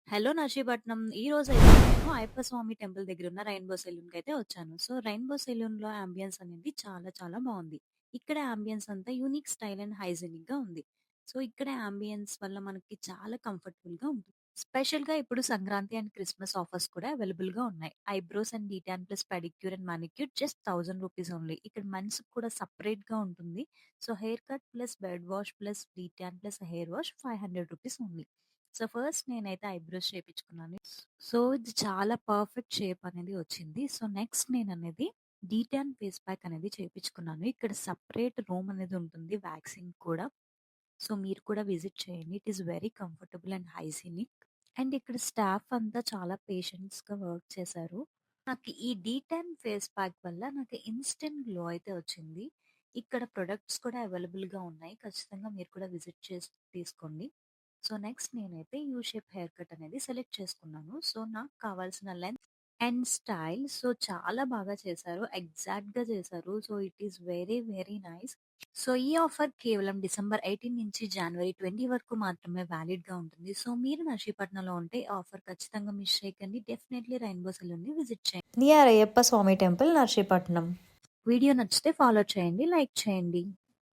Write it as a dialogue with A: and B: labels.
A: Hello Narsipatnam. ఈరోజైతే నేను అయ్యప్ప స్వామి temple దగ్గరున్న రెయిన్‌బో సెలూన్‌కైతే వచ్చాను. సో, రెయిన్‌బో సెలూన్‌లో యాంబియన్స్ అనేది చాలా చాలా బావుంది. ఇక్కడ యాంబియన్స్ అంతా యూనిక్ స్టైల్ అండ్ హైజీనిక్‌గా ఉంది. సో, ఇక్కడ యాంబియన్స్ వల్ల మనకి చాలా కంఫర్టబుల్‌గా ఉంటుంది. స్పెషల్‌గా ఇప్పుడు సంక్రాంతి అండ్ క్రిస్మస్ ఆఫర్స్ కూడా అవైలబుల్‌గా ఉన్నాయి. Eyebrows and D-Tan plus pedicure and manicure just ₹1000 only. ఇక్కడ మెన్స్‌కి కూడా సెపరేట్‌గా ఉంటుంది. So, hair cut plus bed wash plus D-Tan plus hair wash ₹500 only. So, first నేనైతే ఐబ్రోస్ చేపించుకున్నాను. సో, ఇది చాలా పర్ఫెక్ట్ షేప్ అనేది వచ్చింది. సో, నెక్స్ట్ నేననేది డీటాన్ ఫేస్ ప్యాక్ అనేది చేపించుకున్నాను. ఇక్కడ సెపరేట్ రూమ్ అనేది ఉంటుంది వాక్సింగ్ కూడా. సో, మీరు కూడా విజిట్ చేయండి. It is very comfortable and hygienic. And ఇక్కడ స్టాఫ్ అంతా చాలా పేషెన్స్‌గా వర్క్ చేశారు. నాకు ఈ డీటాన్ ఫేస్ ప్యాక్ వల్ల నాకు ఇన్‌స్టంట్ గ్లో అయితే వచ్చింది. ఇక్కడ ప్రొడక్ట్స్ కూడా అవైలబుల్‌గా ఉన్నాయి. ఖచ్చితంగా మీరు కూడా విజిట్ చేసి తీసుకోండి. సో, నెక్స్ట్ నేనైతే యూ షేప్ హెయిర్ కట్ అనేది సెలెక్ట్ చేసుకున్నాను. సో, నాకు కావాల్సిన లెంత్ అండ్ స్టైల్ సో, చాలా బాగా చేశారు. ఎగ్జాక్ట్‌గా చేశారు. So, it is very very nice. So, ఈ ఆఫర్ కేవలం డిసెంబర్ 18 నుంచి జనవరి 20 వరకు మాత్రమే వాలిడ్‌గా ఉంటుంది. సో, మీరు నర్సీపట్నంలో ఉంటే ఈ ఆఫర్ ఖచ్చితంగా మిస్ చేయకండి. డెఫినైట్‌లీ రెయిన్‌బో సెలూన్‌ని విజిట్ చేయండి.
B: నియర్ అయ్యప్ప స్వామి టెంపుల్ నర్సీపట్నం.
A: వీడియో నచ్చితే ఫాలో చేయండి, లైక్ చేయండి.